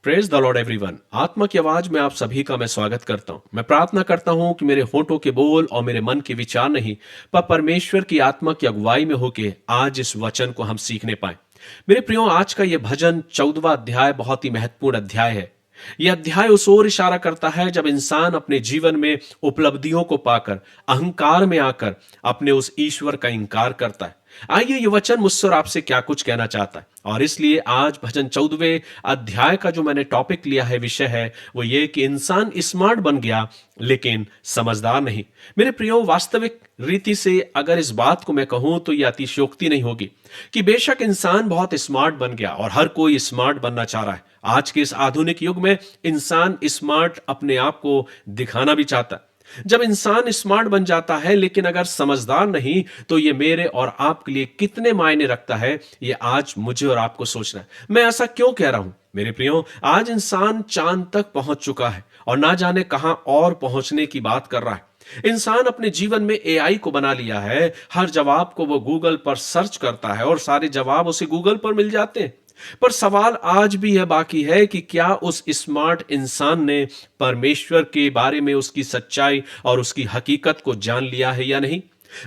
Praise the Lord everyone. आत्मा की आवाज में आप सभी का मैं स्वागत करता हूं। मैं प्रार्थना करता हूं कि मेरे होठों के बोल और मेरे मन के विचार नहीं, पर परमेश्वर की आत्मा की अगुवाई में होके आज इस वचन को हम सीखने पाए। मेरे प्रियो, आज का यह भजन 14वां अध्याय बहुत ही महत्वपूर्ण अध्याय है। यह अध्याय उस ओर इशारा करता है जब इंसान अपने जीवन में उपलब्धियों को पाकर अहंकार में आकर अपने उस ईश्वर का इंकार करता है। आइए, ये वचन मुझसे और आपसे क्या कुछ कहना चाहता है, और इसलिए आज भजन 14वें अध्याय का जो मैंने टॉपिक लिया है, विषय है वो ये कि इंसान स्मार्ट बन गया लेकिन समझदार नहीं। मेरे प्रियो, वास्तविक रीति से अगर इस बात को मैं कहूं तो यह अतिशयोक्ति नहीं होगी कि बेशक इंसान बहुत स्मार्ट बन गया और हर कोई स्मार्ट बनना चाह रहा है। आज के इस आधुनिक युग में इंसान स्मार्ट अपने आप को दिखाना भी चाहता है। जब इंसान स्मार्ट बन जाता है लेकिन अगर समझदार नहीं, तो ये मेरे और आपके लिए कितने मायने रखता है, ये आज मुझे और आपको सोचना है। मैं ऐसा क्यों कह रहा हूं मेरे प्रियो? आज इंसान चांद तक पहुंच चुका है और ना जाने कहां और पहुंचने की बात कर रहा है। इंसान अपने जीवन में एआई को बना लिया है। हर जवाब को वो गूगल पर सर्च करता है और सारे जवाब उसे गूगल पर मिल जाते हैं। पर सवाल आज भी यह बाकी है कि क्या उस स्मार्ट इंसान ने परमेश्वर के बारे में उसकी सच्चाई और उसकी हकीकत को जान लिया है या नहीं?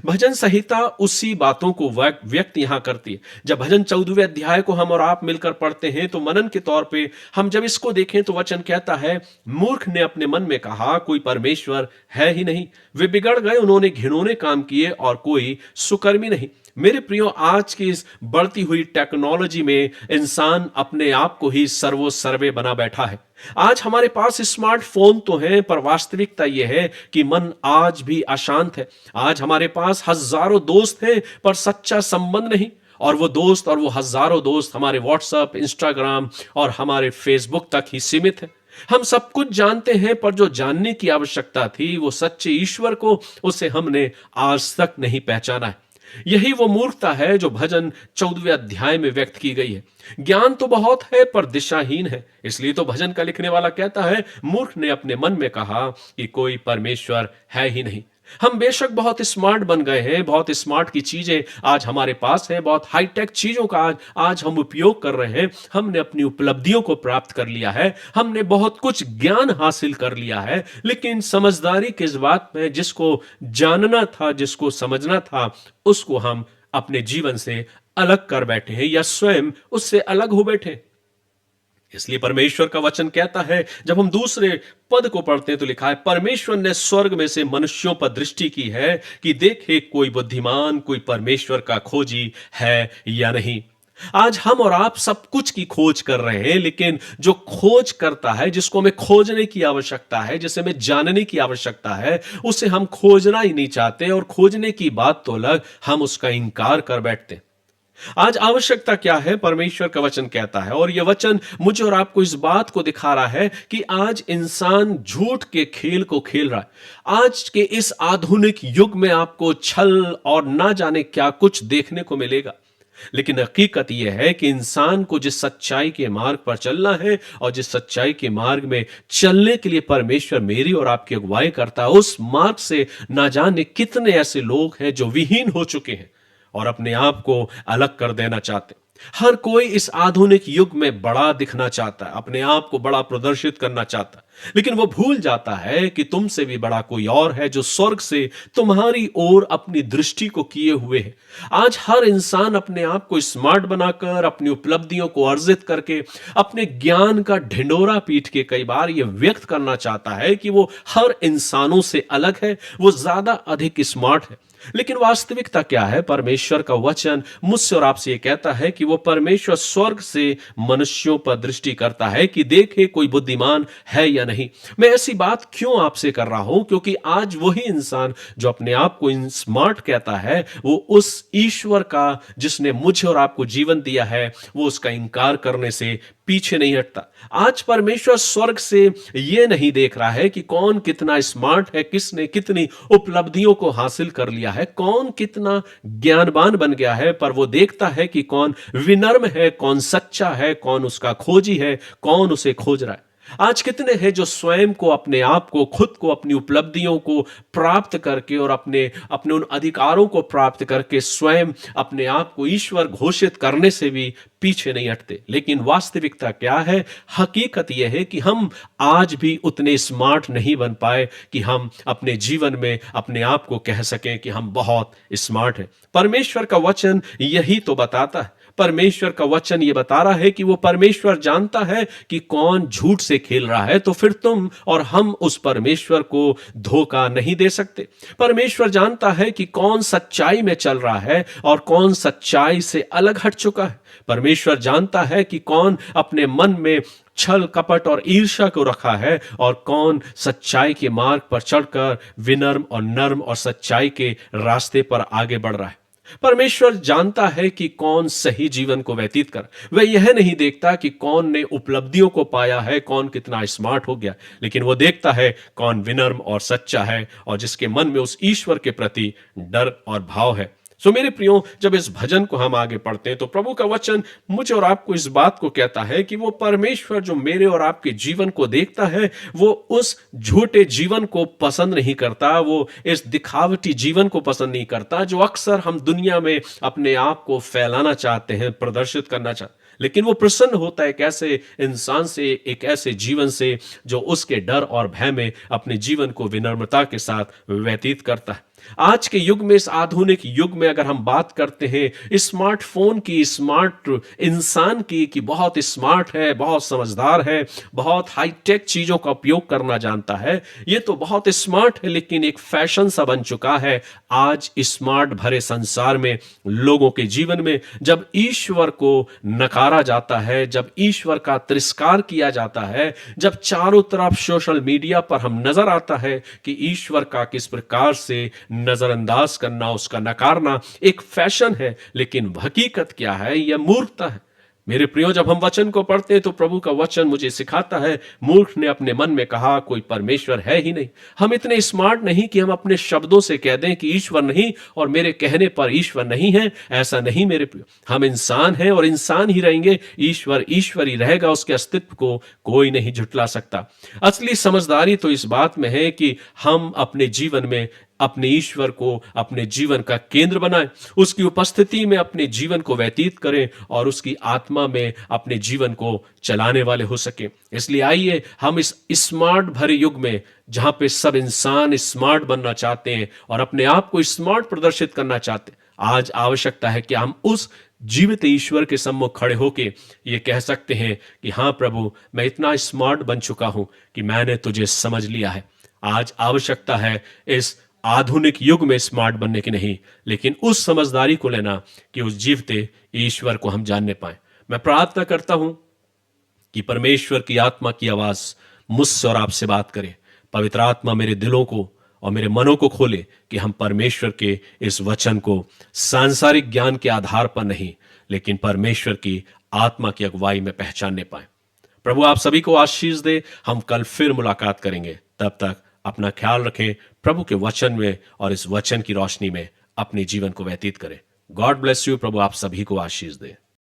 भजन संहिता उसी बातों को व्यक्त यहां करती है। जब भजन 14वें अध्याय को हम और आप मिलकर पढ़ते हैं तो मनन के तौर पे हम जब इसको देखें तो वचन कहता है, मूर्ख ने अपने मन में कहा कोई परमेश्वर है ही नहीं। वे बिगड़ गए, उन्होंने घिनौने काम किए और कोई सुकर्मी नहीं। मेरे प्रियो, आज की इस बढ़ती हुई टेक्नोलॉजी में इंसान अपने आप को ही सर्वोसर्वे बना बैठा है। आज हमारे पास स्मार्टफोन तो हैं, पर वास्तविकता यह है कि मन आज भी अशांत है। आज हमारे पास हजारों दोस्त हैं, पर सच्चा संबंध नहीं। और वो दोस्त और वो हजारों दोस्त हमारे व्हाट्सएप, इंस्टाग्राम और हमारे फेसबुक तक ही सीमित है। हम सब कुछ जानते हैं, पर जो जानने की आवश्यकता थी वो सच्चे ईश्वर को, उसे हमने आज तक नहीं पहचाना है। यही वो मूर्खता है जो भजन 14वें अध्याय में व्यक्त की गई है। ज्ञान तो बहुत है पर दिशाहीन है। इसलिए तो भजन का लिखने वाला कहता है, मूर्ख ने अपने मन में कहा कि कोई परमेश्वर है ही नहीं। हम बेशक बहुत स्मार्ट बन गए हैं, बहुत स्मार्ट की चीजें आज हमारे पास है, बहुत हाईटेक चीजों का आज हम उपयोग कर रहे हैं। हमने अपनी उपलब्धियों को प्राप्त कर लिया है, हमने बहुत कुछ ज्ञान हासिल कर लिया है, लेकिन समझदारी किस बात में? जिसको जानना था, जिसको समझना था, उसको हम अपने जीवन से अलग कर बैठे हैं या स्वयं उससे अलग हो बैठे। इसलिए परमेश्वर का वचन कहता है, जब हम दूसरे पद को पढ़ते हैं तो लिखा है, परमेश्वर ने स्वर्ग में से मनुष्यों पर दृष्टि की है कि देखे कोई बुद्धिमान, कोई परमेश्वर का खोजी है या नहीं। आज हम और आप सब कुछ की खोज कर रहे हैं, लेकिन जो खोज करता है, जिसको हमें खोजने की आवश्यकता है, जिसे हमें जानने की आवश्यकता है, उसे हम खोजना ही नहीं चाहते। और खोजने की बात तो अलग, हम उसका इंकार कर बैठते हैं। आज आवश्यकता क्या है? परमेश्वर का वचन कहता है, और यह वचन मुझे और आपको इस बात को दिखा रहा है कि आज इंसान झूठ के खेल को खेल रहा है। आज के इस आधुनिक युग में आपको छल और ना जाने क्या कुछ देखने को मिलेगा, लेकिन हकीकत यह है कि इंसान को जिस सच्चाई के मार्ग पर चलना है और जिस सच्चाई के मार्ग में चलने के लिए परमेश्वर मेरी और आपकी अगुवाई करता है, उस मार्ग से ना जाने कितने ऐसे लोग हैं जो विहीन हो चुके हैं और अपने आप को अलग कर देना चाहते हैं। हर कोई इस आधुनिक युग में बड़ा दिखना चाहता है, अपने आप को बड़ा प्रदर्शित करना चाहता है, लेकिन वो भूल जाता है कि तुमसे भी बड़ा कोई और है जो स्वर्ग से तुम्हारी ओर अपनी दृष्टि को किए हुए है। आज हर इंसान अपने आप को स्मार्ट बनाकर, अपनी उपलब्धियों को अर्जित करके, अपने ज्ञान का ढिंडोरा पीट के कई बार ये व्यक्त करना चाहता है कि वो हर इंसानों से अलग है, वो ज्यादा अधिक स्मार्ट है। लेकिन वास्तविकता क्या है? परमेश्वर का वचन मुझसे और आपसे ये कहता है कि वो परमेश्वर स्वर्ग से मनुष्यों पर दृष्टि करता है कि देखे कोई बुद्धिमान है या नहीं। मैं ऐसी बात क्यों आपसे कर रहा हूं? क्योंकि आज वही इंसान जो अपने आप को स्मार्ट कहता है, वो उस ईश्वर का जिसने मुझे और आपको जीवन दिया है, वो उसका इंकार करने से पीछे नहीं हटता। आज परमेश्वर स्वर्ग से यह नहीं देख रहा है कि कौन कितना स्मार्ट है, किसने कितनी उपलब्धियों को हासिल कर लिया है, कौन कितना ज्ञानवान बन गया है, पर वो देखता है कि कौन विनम्र है, कौन सच्चा है, कौन उसका खोजी है, कौन उसे खोज रहा है। आज कितने हैं जो स्वयं को, अपने आप को, खुद को, अपनी उपलब्धियों को प्राप्त करके और अपने अपने उन अधिकारों को प्राप्त करके स्वयं अपने आप को ईश्वर घोषित करने से भी पीछे नहीं हटते। लेकिन वास्तविकता क्या है? हकीकत यह है कि हम आज भी उतने स्मार्ट नहीं बन पाए कि हम अपने जीवन में अपने आप को कह सकें कि हम बहुत स्मार्ट हैं। परमेश्वर का वचन यही तो बताता है। परमेश्वर का वचन ये बता रहा है कि वो परमेश्वर जानता है कि कौन झूठ से खेल रहा है, तो फिर तुम और हम उस परमेश्वर को धोखा नहीं दे सकते। परमेश्वर जानता है कि कौन सच्चाई में चल रहा है और कौन सच्चाई से अलग हट चुका है। परमेश्वर जानता है कि कौन अपने मन में छल कपट और ईर्ष्या को रखा है और कौन सच्चाई के मार्ग पर चढ़कर विनम्र और नर्म और सच्चाई के रास्ते पर आगे बढ़ रहा है। परमेश्वर जानता है कि कौन सही जीवन को व्यतीत कर। वह यह नहीं देखता कि कौन ने उपलब्धियों को पाया है, कौन कितना स्मार्ट हो गया, लेकिन वो देखता है कौन विनम्र और सच्चा है और जिसके मन में उस ईश्वर के प्रति डर और भाव है। सो मेरे प्रियो, जब इस भजन को हम आगे पढ़ते हैं तो प्रभु का वचन मुझे और आपको इस बात को कहता है कि वो परमेश्वर जो मेरे और आपके जीवन को देखता है, वो उस झूठे जीवन को पसंद नहीं करता, वो इस दिखावटी जीवन को पसंद नहीं करता जो अक्सर हम दुनिया में अपने आप को फैलाना चाहते हैं, प्रदर्शित करना चाहते हैं। लेकिन वो प्रसन्न होता है एक ऐसे इंसान से, एक ऐसे जीवन से जो उसके डर और भय में अपने जीवन को विनम्रता के साथ व्यतीत करता है। आज के युग में, इस आधुनिक युग में अगर हम बात करते हैं स्मार्टफोन की, स्मार्ट इंसान की, कि बहुत स्मार्ट है, बहुत समझदार है, बहुत हाईटेक चीजों का उपयोग करना जानता है, ये तो बहुत स्मार्ट है, लेकिन एक फैशन सा बन चुका है आज स्मार्ट भरे संसार में, लोगों के जीवन में। जब ईश्वर को नकारा जाता है, जब ईश्वर का तिरस्कार किया जाता है, जब चारों तरफ सोशल मीडिया पर हम नजर आता है कि ईश्वर का किस प्रकार से नजरअंदाज करना, उसका नकारना एक फैशन है, लेकिन हकीकत क्या है? यह मूर्खता है। मेरे प्रियो, जब हम वचन को पढ़ते हैं तो प्रभु का वचन मुझे सिखाता है, मूर्ख ने अपने मन में कहा कोई परमेश्वर है ही नहीं। हम इतने स्मार्ट नहीं कि हम अपने शब्दों से कह दें कि ईश्वर नहीं और मेरे कहने पर ईश्वर नहीं है। ऐसा नहीं मेरे प्रियो, हम इंसान हैं और इंसान ही रहेंगे। ईश्वर ईश्वर ही रहेगा, उसके अस्तित्व को कोई नहीं झुटला सकता। असली समझदारी तो इस बात में है कि हम अपने जीवन में अपने ईश्वर को अपने जीवन का केंद्र बनाएं, उसकी उपस्थिति में अपने जीवन को व्यतीत करें और उसकी आत्मा में अपने जीवन को चलाने वाले हो सके। इसलिए आइए हम इस स्मार्ट भरे युग में, जहां पे सब इंसान स्मार्ट बनना चाहते हैं और अपने आप को स्मार्ट प्रदर्शित करना चाहते हैं, आज आवश्यकता है कि हम उस जीवित ईश्वर के सम्मुख खड़े होके ये कह सकते हैं कि हाँ प्रभु, मैं इतना स्मार्ट बन चुका हूं कि मैंने तुझे समझ लिया है। आज आवश्यकता है इस आधुनिक युग में स्मार्ट बनने की नहीं, लेकिन उस समझदारी को लेना कि उस जीवते ईश्वर को हम जानने पाए। मैं प्रार्थना करता हूं कि परमेश्वर की आत्मा की आवाज मुझसे और आपसे बात करे। पवित्र आत्मा मेरे दिलों को और मेरे मनों को खोले कि हम परमेश्वर के इस वचन को सांसारिक ज्ञान के आधार पर नहीं, लेकिन परमेश्वर की आत्मा की अगुवाई में पहचानने पाए। प्रभु आप सभी को आशीष दे। हम कल फिर मुलाकात करेंगे, तब तक अपना ख्याल रखें। प्रभु के वचन में और इस वचन की रोशनी में अपने जीवन को व्यतीत करें। God bless you. प्रभु आप सभी को आशीष दे।